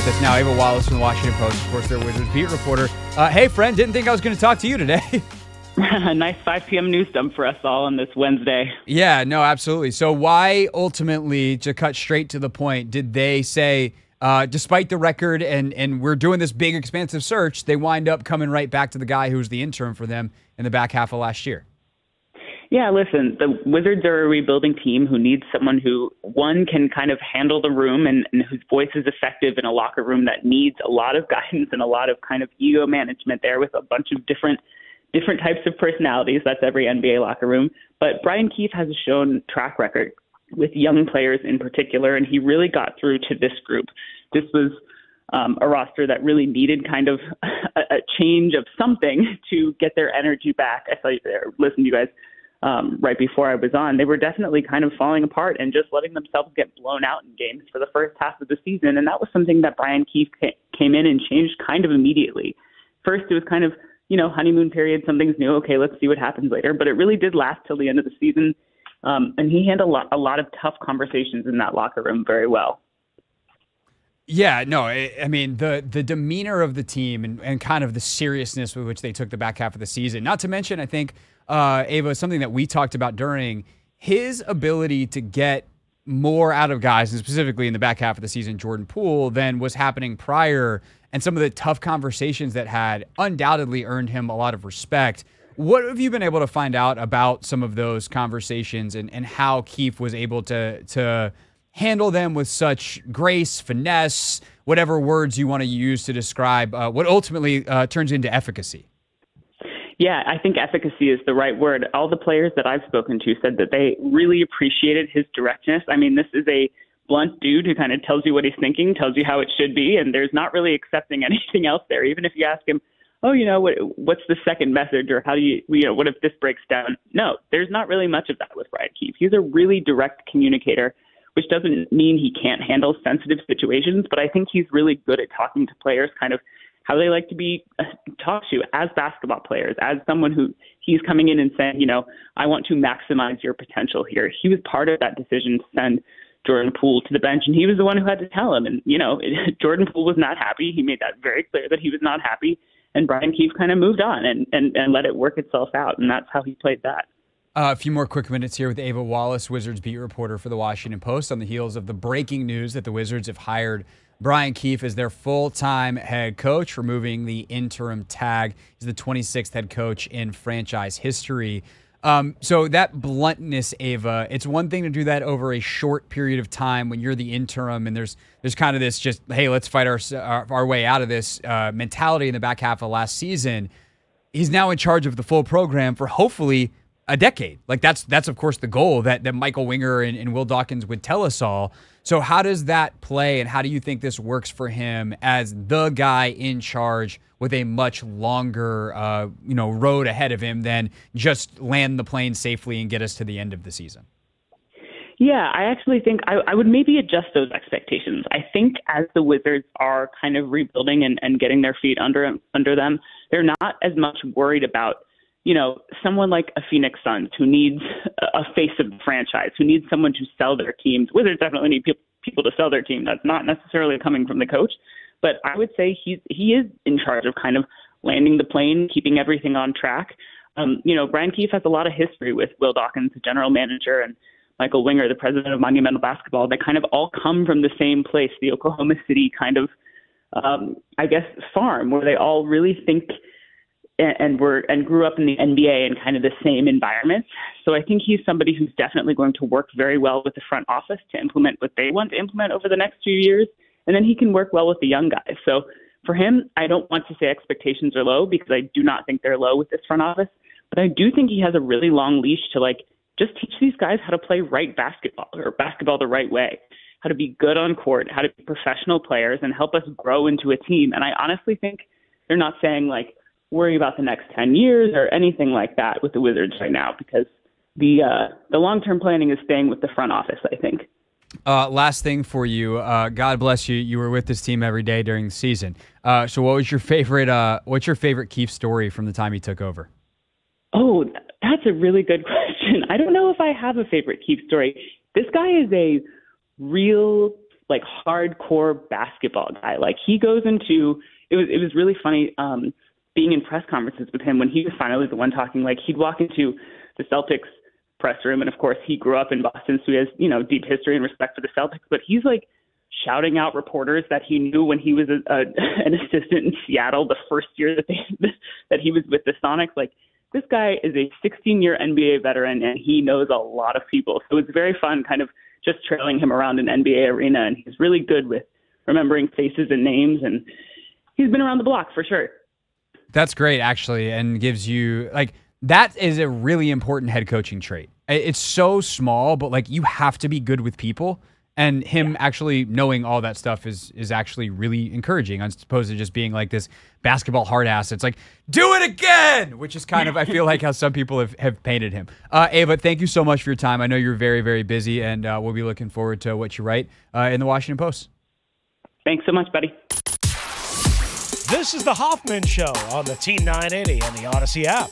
us now. Ava Wallace from the Washington Post, of course, their Wizards beat reporter. Hey, friend, didn't think I was going to talk to you today. Nice 5 p.m. news dump for us all on this Wednesday. Yeah, no, absolutely. So why ultimately, to cut straight to the point, did they say, despite the record and we're doing this big expansive search, they wind up coming right back to the guy who was the interim for them in the back half of last year? Yeah, listen, the Wizards are a rebuilding team who needs someone who, one, can kind of handle the room and whose voice is effective in a locker room that needs a lot of guidance and a lot of kind of ego management there with a bunch of different types of personalities. That's every NBA locker room. But Brian Keefe has a shown track record with young players in particular, and he really got through to this group. This was a roster that really needed kind of a change of something to get their energy back. I saw you there, listen to you guys right before I was on. They were definitely kind of falling apart and just letting themselves get blown out in games for the first half of the season, and that was something that Brian Keefe came in and changed kind of immediately. First, it was kind of, honeymoon period, something's new. Okay, let's see what happens later. But it really did last till the end of the season. And he handled a lot of tough conversations in that locker room very well. Yeah, no, I mean, the demeanor of the team and kind of the seriousness with which they took the back half of the season. Not to mention, I think, Ava, something that we talked about during his ability to get more out of guys, and specifically in the back half of the season, Jordan Poole, than was happening prior, and some of the tough conversations that had undoubtedly earned him a lot of respect. What have you been able to find out about some of those conversations and how Keefe was able to handle them with such grace, finesse, whatever words you want to use to describe what ultimately turns into efficacy? Yeah, I think efficacy is the right word. All the players that I've spoken to said that they really appreciated his directness. I mean, this is a blunt dude who kind of tells you what he's thinking, tells you how it should be, and there's not really accepting anything else there. Even if you ask him, what's the second message, or how do you what if this breaks down? No, there's not really much of that with Brian Keefe. He's a really direct communicator, which doesn't mean he can't handle sensitive situations, but I think he's really good at talking to players kind of how they like to be talked to as basketball players, as someone who he's coming in and saying, I want to maximize your potential here. He was part of that decision to send Jordan Poole to the bench, and he was the one who had to tell him. And, Jordan Poole was not happy. He made that very clear that he was not happy, and Brian Keefe kind of moved on and let it work itself out, and that's how he played that. A few more quick minutes here with Ava Wallace, Wizards beat reporter for the Washington Post, on the heels of the breaking news that the Wizards have hired Brian Keefe as their full-time head coach, removing the interim tag. He's the 26th head coach in franchise history. So that bluntness, Ava, it's one thing to do that over a short period of time when you're the interim and there's kind of this just, hey, let's fight our way out of this mentality in the back half of last season. He's now in charge of the full program for hopefully a decade. Like that's of course the goal that Michael Winger and Will Dawkins would tell us all. So how does that play, and how do you think this works for him as the guy in charge with a much longer road ahead of him than just land the plane safely and get us to the end of the season? Yeah, I actually think I would maybe adjust those expectations. I think as the Wizards are kind of rebuilding and getting their feet under them, they're not as much worried about someone like a Phoenix Suns who needs a face of the franchise, who needs someone to sell their teams. Wizards definitely need people to sell their team. That's not necessarily coming from the coach, but I would say he is in charge of kind of landing the plane, keeping everything on track. Brian Keefe has a lot of history with Will Dawkins, the general manager, and Michael Winger, the president of Monumental Basketball. They kind of all come from the same place, the Oklahoma City kind of, farm, where they all really think and grew up in the NBA in kind of the same environment. So I think he's somebody who's definitely going to work very well with the front office to implement what they want to implement over the next few years. And then he can work well with the young guys. So for him, I don't want to say expectations are low, because I do not think they're low with this front office. But I do think he has a really long leash to just teach these guys how to play right basketball, or basketball the right way, how to be good on court, how to be professional players, and help us grow into a team. And I honestly think they're not saying worry about the next 10 years or anything like that with the Wizards right now, because the long-term planning is staying with the front office, I think. Last thing for you, God bless you. You were with this team every day during the season. So what's your favorite Keefe story from the time he took over? Oh, that's a really good question. I don't know if I have a favorite Keefe story. This guy is a real like hardcore basketball guy. Like he goes into it was really funny being in press conferences with him when he was finally the one talking. Like he'd walk into the Celtics press room, and of course he grew up in Boston, so he has deep history and respect for the Celtics. But he's like shouting out reporters that he knew when he was an assistant in Seattle the first year that he was with the Sonics. Like this guy is a 16-year NBA veteran, and he knows a lot of people. So it's very fun kind of just trailing him around an NBA arena, and he's really good with remembering faces and names, and he's been around the block for sure. That's great, actually, and gives you, like, that is a really important head coaching trait. It's so small, but, like, you have to be good with people, and him actually knowing all that stuff is actually really encouraging, as opposed to just being, like, this basketball hard ass. It's like, do it again, which is kind of, I feel like, how some people have painted him. Ava, thank you so much for your time. I know you're very, very busy, and we'll be looking forward to what you write in the Washington Post. Thanks so much, buddy. This is the Hoffman Show on the Team 980 and the Odyssey app.